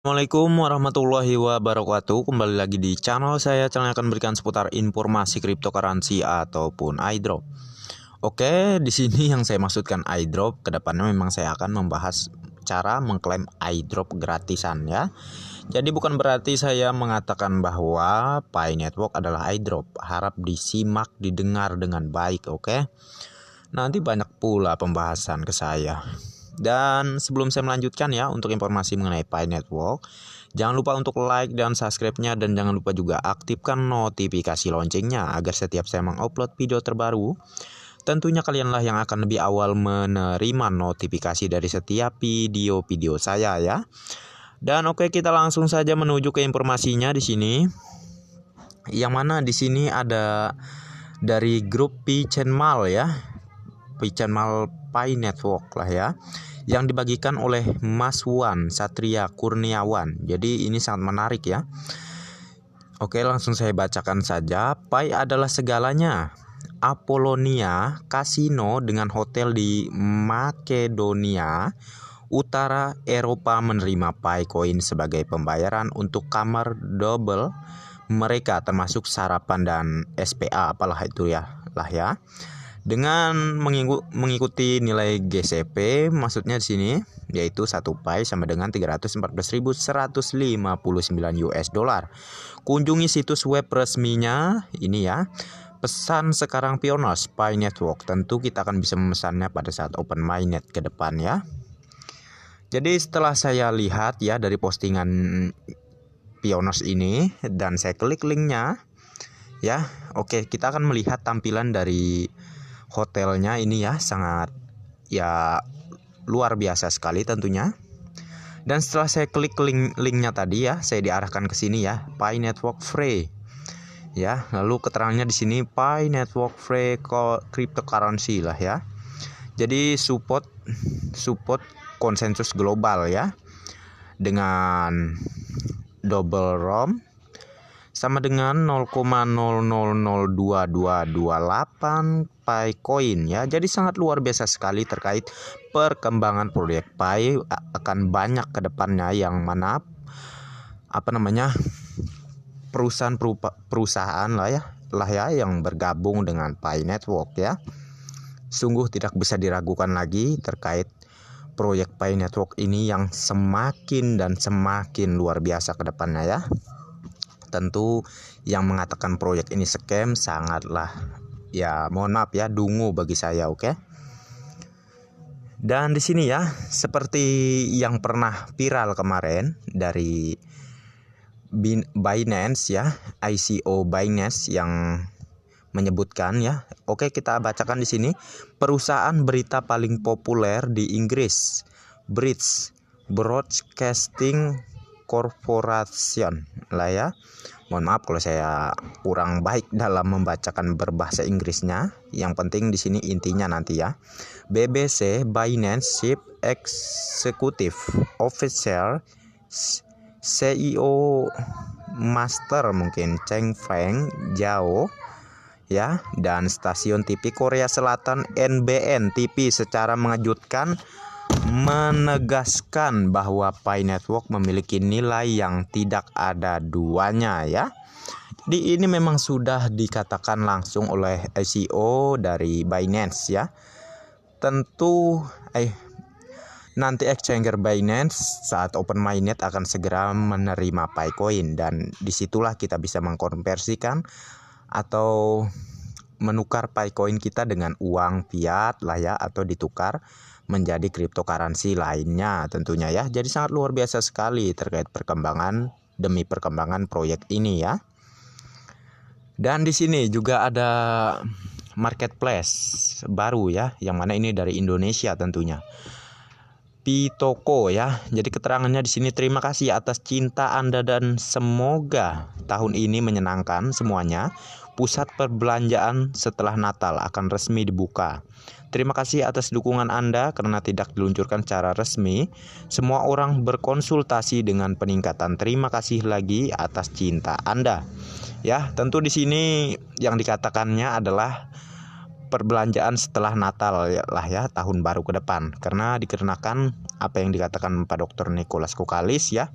Assalamualaikum warahmatullahi wabarakatuh. Kembali lagi di channel saya. Channel yang akan memberikan seputar informasi cryptocurrency ataupun iDrop. Oke, di sini yang saya maksudkan iDrop, kedepannya memang saya akan membahas cara mengklaim iDrop gratisan ya. Jadi bukan berarti saya mengatakan bahwa Pi Network adalah iDrop. Harap disimak, didengar dengan baik, oke? Nanti banyak pula pembahasan ke saya. Dan sebelum saya melanjutkan ya, untuk informasi mengenai Pi Network, jangan lupa untuk like dan subscribe-nya, dan jangan lupa juga aktifkan notifikasi loncengnya agar setiap saya mengupload video terbaru, tentunya kalianlah yang akan lebih awal menerima notifikasi dari setiap video-video saya ya. Dan oke, kita langsung saja menuju ke informasinya di sini. Yang mana di sini ada dari grup Picenmal ya. Picenmal Pi Network lah ya, yang dibagikan oleh Mas Wan Satria Kurniawan. Jadi ini sangat menarik ya. Oke, langsung saya bacakan saja. Pi adalah segalanya. Apollonia Casino dengan hotel di Makedonia Utara Eropa menerima Pi Coin sebagai pembayaran untuk kamar double mereka, termasuk sarapan dan SPA apalah itu ya lah ya. Dengan mengikuti nilai GCP, maksudnya di sini yaitu 1 Pi sama dengan 314.159 US dollar. Kunjungi situs web resminya ini ya. Pesan sekarang Pioneers Pi Network. Tentu kita akan bisa memesannya pada saat open mainnet ke depan ya. Jadi setelah saya lihat ya dari postingan Pioneers ini dan saya klik linknya ya. Oke, kita akan melihat tampilan dari hotelnya ini ya, sangat ya luar biasa sekali tentunya. Dan setelah saya klik linknya tadi ya, saya diarahkan ke sini ya, Pi Network Free ya. Lalu keterangannya di sini Pi Network Free cryptocurrency lah ya. Jadi support konsensus global ya, dengan double ROM sama dengan 0,000228 Pi Coin ya. Jadi sangat luar biasa sekali terkait perkembangan proyek Pi. Akan banyak ke depannya yang mana perusahaan lah ya yang bergabung dengan Pi Network ya. Sungguh tidak bisa diragukan lagi terkait proyek Pi Network ini yang semakin dan semakin luar biasa ke depannya ya. Tentu yang mengatakan proyek ini scam sangatlah ya, mohon maaf ya, dungu bagi saya, oke. Dan di sini ya, seperti yang pernah viral kemarin dari Binance ya, ICO Binance yang menyebutkan ya. Oke, kita bacakan di sini. Perusahaan berita paling populer di Inggris, British Broadcasting Corporation lah ya. Mohon maaf kalau saya kurang baik dalam membacakan berbahasa Inggrisnya. Yang penting di sini intinya nanti ya. BBC Binance Chief Executive Officer CEO Master mungkin Cheng Feng Zhao ya, dan stasiun TV Korea Selatan NBN TV secara mengejutkan menegaskan bahwa Pi Network memiliki nilai yang tidak ada duanya ya. Jadi ini memang sudah dikatakan langsung oleh CEO dari Binance ya. Tentu nanti exchanger Binance saat open mainnet akan segera menerima Pi Coin, dan disitulah kita bisa mengkonversikan atau menukar Pi Coin kita dengan uang fiat lah ya, atau ditukar menjadi cryptocurrency lainnya tentunya ya. Jadi sangat luar biasa sekali terkait perkembangan demi perkembangan proyek ini ya. Dan di sini juga ada marketplace baru ya, yang mana ini dari Indonesia tentunya, Pitoko ya. Jadi keterangannya di sini, terima kasih atas cinta Anda dan semoga tahun ini menyenangkan semuanya. Pusat perbelanjaan setelah Natal akan resmi dibuka. Terima kasih atas dukungan Anda karena tidak diluncurkan secara resmi. Semua orang berkonsultasi dengan peningkatan. Terima kasih lagi atas cinta Anda. Ya, tentu di sini yang dikatakannya adalah perbelanjaan setelah Natal lah ya, tahun baru ke depan. Karena dikarenakan apa yang dikatakan Pak Dr. Nicholas Kokalis ya,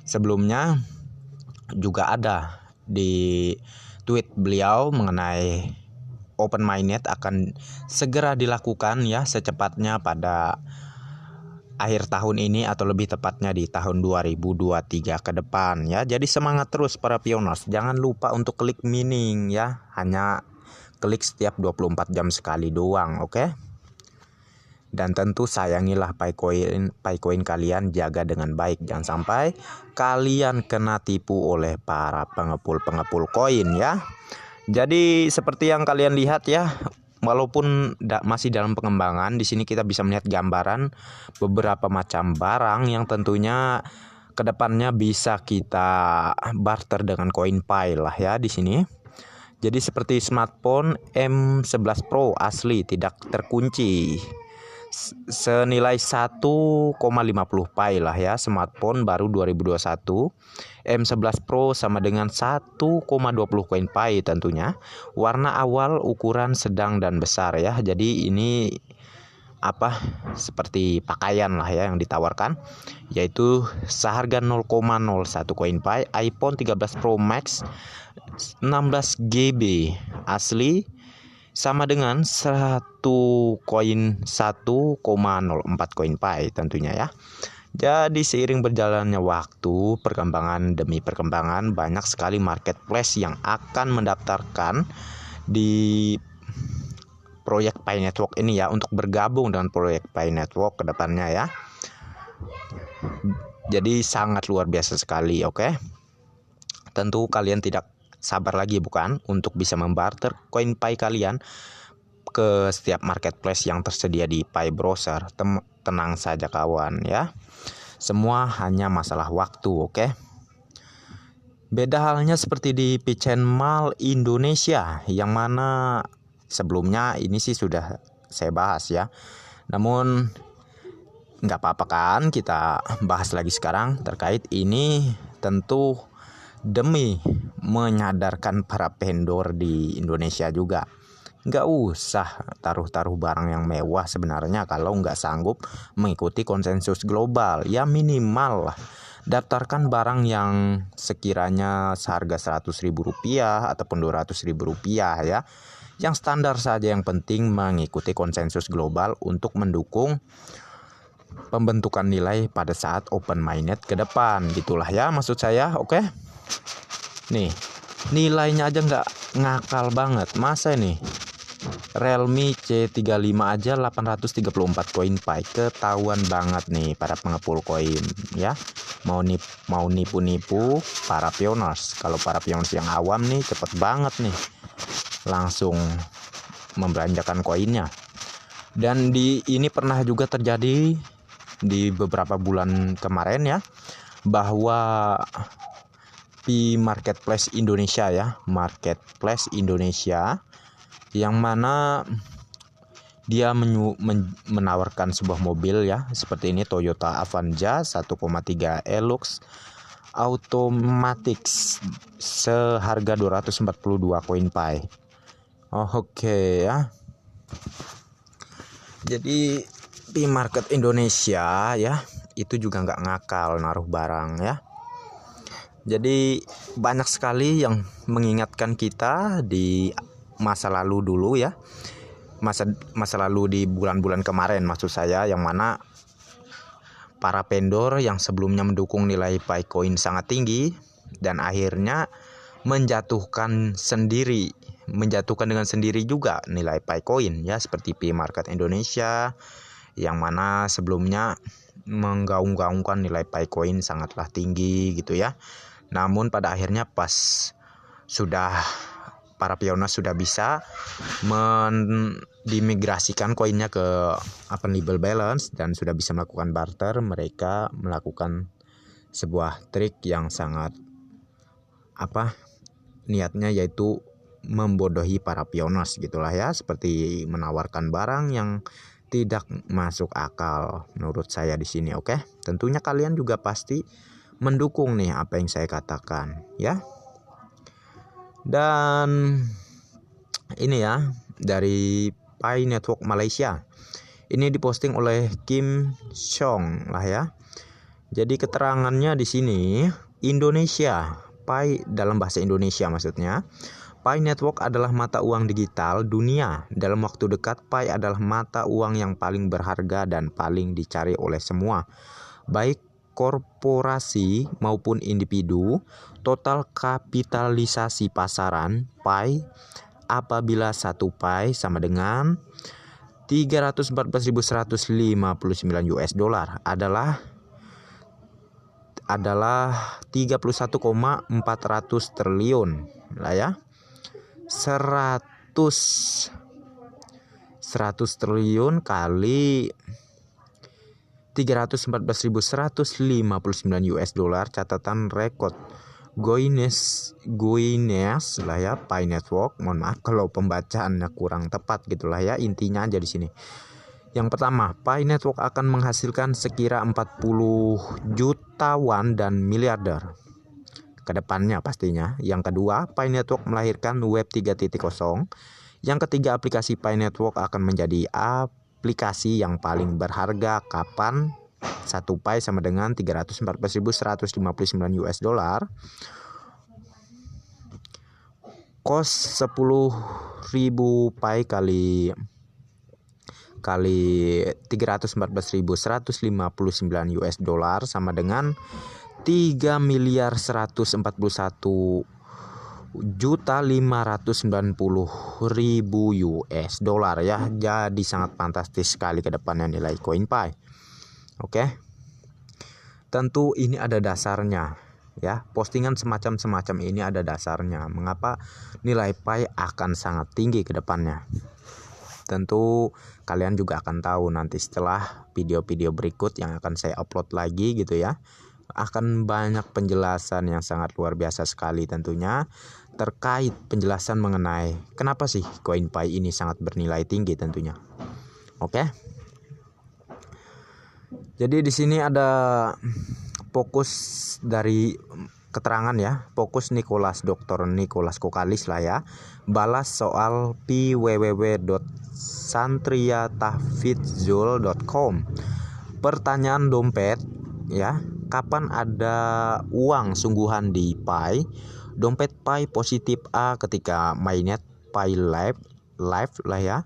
sebelumnya juga ada di tweet beliau mengenai open mainnet akan segera dilakukan ya secepatnya pada akhir tahun ini atau lebih tepatnya di tahun 2023 ke depan ya. Jadi semangat terus para pioners. Jangan lupa untuk klik mining ya. Hanya klik setiap 24 jam sekali doang, oke? Dan tentu sayangilah Picoin kalian, jaga dengan baik. Jangan sampai kalian kena tipu oleh para pengepul koin ya. Jadi seperti yang kalian lihat ya, walaupun masih dalam pengembangan, di sini kita bisa melihat gambaran beberapa macam barang yang tentunya kedepannya bisa kita barter dengan CoinPy lah ya di sini. Jadi seperti smartphone M11 Pro asli tidak terkunci, senilai 1,50 Pi lah ya. Smartphone baru 2021 M11 Pro sama dengan 1,20 koin Pi tentunya. Warna awal, ukuran sedang dan besar ya. Jadi ini seperti pakaian lah ya yang ditawarkan, yaitu seharga 0,01 koin Pi. iPhone 13 Pro Max 16 GB asli sama dengan 1,04 koin Pi tentunya ya. Jadi seiring berjalannya waktu, perkembangan demi perkembangan, banyak sekali marketplace yang akan mendaftarkan di proyek Pi Network ini ya, untuk bergabung dengan proyek Pi Network ke depannya ya. Jadi sangat luar biasa sekali, oke? Tentu kalian tidak sabar lagi bukan untuk bisa membarter koin Pi kalian ke setiap marketplace yang tersedia di Pi Browser. Tenang saja kawan ya. Semua hanya masalah waktu, oke? Beda halnya seperti di Pichen Mall Indonesia, yang mana sebelumnya ini sih sudah saya bahas ya. Namun nggak apa-apa kan kita bahas lagi sekarang terkait ini, tentu demi menyadarkan para vendor di Indonesia juga. Nggak usah taruh-taruh barang yang mewah sebenarnya kalau nggak sanggup mengikuti konsensus global. Ya minimal lah daftarkan barang yang sekiranya seharga Rp100.000 ataupun Rp200.000 ya. Yang standar saja, yang penting mengikuti konsensus global untuk mendukung pembentukan nilai pada saat open mainnet ke depan. Gitulah ya maksud saya, oke? Nih, nilainya aja nggak ngakal banget. Masa nih Realme C35 aja 834 koin Pi. Ketahuan banget nih para pengepul koin ya. Mau nipu-nipu para pioners. Kalau para pioners yang awam nih cepet banget nih langsung membelanjakan koinnya. Dan ini pernah juga terjadi di beberapa bulan kemarin ya, bahwa di marketplace Indonesia ya, marketplace Indonesia yang mana dia menawarkan sebuah mobil ya, seperti ini Toyota Avanza 1,3 Hilux Automatics seharga 242 koin Pi. Oke ya. Jadi di market Indonesia ya, itu juga nggak ngakal naruh barang ya. Jadi banyak sekali yang mengingatkan kita di masa lalu dulu ya. Masa lalu di bulan-bulan kemarin maksud saya, yang mana para vendor yang sebelumnya mendukung nilai Picoin sangat tinggi dan akhirnya menjatuhkan dengan sendiri juga nilai Picoin ya, seperti Pi Market Indonesia yang mana sebelumnya menggaung-gaungkan nilai Picoin sangatlah tinggi gitu ya. Namun pada akhirnya pas sudah para pioners sudah bisa dimigrasikan koinnya ke open label balance dan sudah bisa melakukan barter, mereka melakukan sebuah trik yang sangat niatnya, yaitu membodohi para pioners gitulah ya, seperti menawarkan barang yang tidak masuk akal menurut saya di sini, oke? Tentunya kalian juga pasti mendukung nih apa yang saya katakan ya. Dan ini ya dari Pi Network Malaysia. Ini diposting oleh Kim Song lah ya. Jadi keterangannya di sini Indonesia, Pi dalam bahasa Indonesia maksudnya. Pi Network adalah mata uang digital dunia. Dalam waktu dekat, Pi adalah mata uang yang paling berharga dan paling dicari oleh semua, baik korporasi maupun individu. Total kapitalisasi pasaran Pi apabila 1 Pi sama dengan 314.159 US dollar adalah 31,400 triliun lah ya. 100 triliun kali 314.159 US dollar, catatan rekor Guinness lah ya, Pi Network. Mohon maaf kalau pembacaannya kurang tepat gitulah ya, intinya aja di sini. Yang pertama, Pi Network akan menghasilkan sekira 40 jutawan dan miliarder ke depannya pastinya. Yang kedua, Pi Network melahirkan Web 3.0. Yang ketiga, aplikasi Pi Network akan menjadi aplikasi yang paling berharga kapan 1 Pi sama dengan 314.159 US dollar. Kos 10.000 Pi kali 314.159 US dollar sama dengan 3.141.590.000 US dollar ya. Jadi sangat fantastis sekali ke depannya nilai koin Pi. Oke. Tentu ini ada dasarnya ya. Postingan semacam ini ada dasarnya. Mengapa nilai Pi akan sangat tinggi ke depannya? Tentu kalian juga akan tahu nanti setelah video-video berikut yang akan saya upload lagi gitu ya. Akan banyak penjelasan yang sangat luar biasa sekali tentunya terkait penjelasan mengenai kenapa sih koin Pi ini sangat bernilai tinggi tentunya. Oke. Jadi di sini ada fokus dari keterangan ya, fokus Dr. Nicholas Kokalis lah ya. Balas soal www.santriatahfidzul.com. Pertanyaan dompet ya, kapan ada uang sungguhan di Pi? Dompet Pi positif A ketika mainnet Pi live lah ya.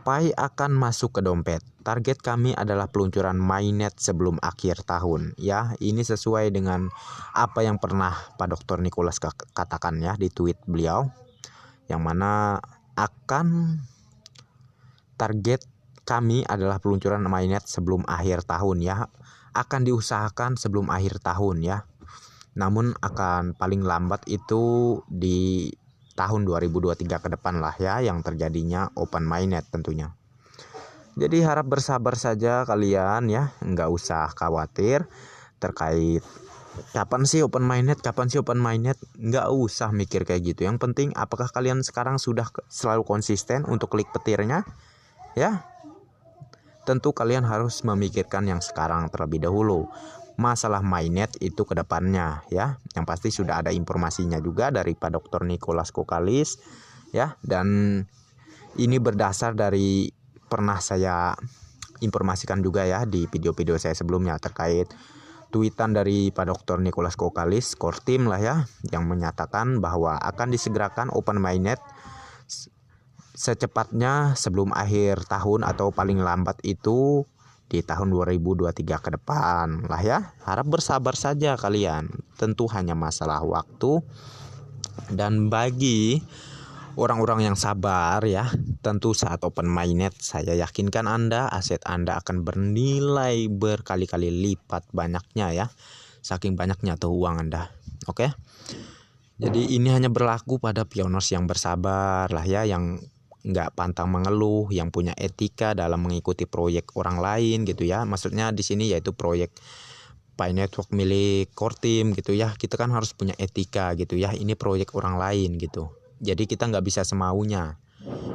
Pi akan masuk ke dompet. Target kami adalah peluncuran mainnet sebelum akhir tahun ya. Ini sesuai dengan apa yang pernah Pak Dr. Nicholas katakan ya di tweet beliau, yang mana akan target kami adalah peluncuran mainnet sebelum akhir tahun ya. Akan diusahakan sebelum akhir tahun ya. Namun akan paling lambat itu di tahun 2023 ke depan lah ya yang terjadinya open mainnet tentunya. Jadi harap bersabar saja kalian ya, nggak usah khawatir terkait kapan sih open mainnet, nggak usah mikir kayak gitu. Yang penting apakah kalian sekarang sudah selalu konsisten untuk klik petirnya ya. Tentu kalian harus memikirkan yang sekarang terlebih dahulu. Masalah mainnet itu ke depannya ya. Yang pasti sudah ada informasinya juga dari Pak Dr. Nicholas Kokalis ya, dan ini berdasar dari pernah saya informasikan juga ya di video-video saya sebelumnya terkait tweetan dari Pak Dr. Nicholas Kokalis, core team lah ya, yang menyatakan bahwa akan disegerakan open mainnet secepatnya sebelum akhir tahun atau paling lambat itu di tahun 2023 ke depan lah ya. Harap bersabar saja kalian. Tentu hanya masalah waktu. Dan bagi orang-orang yang sabar ya, tentu saat open mainnet saya yakinkan aset Anda akan bernilai berkali-kali lipat banyaknya ya. Saking banyaknya tuh uang Anda. Oke. Jadi ini hanya berlaku pada pioners yang bersabar lah ya, yang nggak pantang mengeluh, yang punya etika dalam mengikuti proyek orang lain gitu ya. Maksudnya di sini yaitu proyek Pi Network milik core team gitu ya. Kita kan harus punya etika gitu ya. Ini proyek orang lain gitu. Jadi kita nggak bisa semaunya.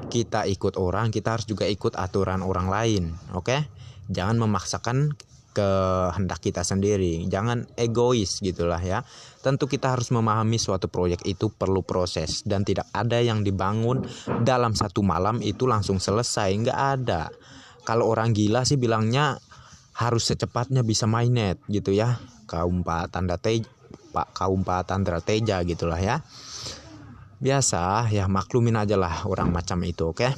Kita ikut orang, kita harus juga ikut aturan orang lain. Oke? Jangan memaksakan kehendak kita sendiri, jangan egois gitulah ya. Tentu kita harus memahami suatu proyek itu perlu proses, dan tidak ada yang dibangun dalam satu malam itu langsung selesai, nggak ada. Kalau orang gila sih bilangnya harus secepatnya bisa mainnet gitu ya. Kaum Pak Tandra Teja gitulah ya. Biasa ya, maklumin aja lah orang macam itu, oke?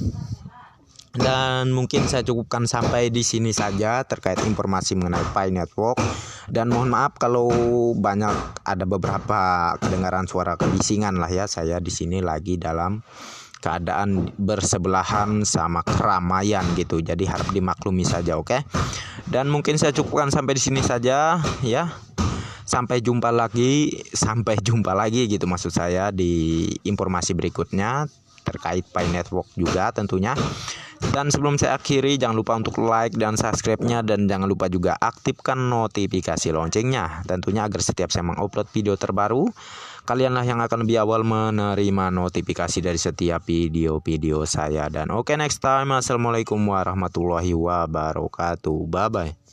Dan mungkin saya cukupkan sampai di sini saja terkait informasi mengenai Pi Network. Dan mohon maaf kalau banyak ada beberapa kedengaran suara kebisingan lah ya. Saya di sini lagi dalam keadaan bersebelahan sama keramaian gitu. Jadi harap dimaklumi saja, oke? Dan mungkin saya cukupkan sampai di sini saja ya. Sampai jumpa lagi gitu maksud saya di informasi berikutnya terkait Pi Network juga tentunya. Dan sebelum saya akhiri, jangan lupa untuk like dan subscribe-nya, dan jangan lupa juga aktifkan notifikasi loncengnya tentunya agar setiap saya mengupload video terbaru, kalianlah yang akan lebih awal menerima notifikasi dari setiap video-video saya. Dan oke, next time, assalamualaikum warahmatullahi wabarakatuh, bye bye.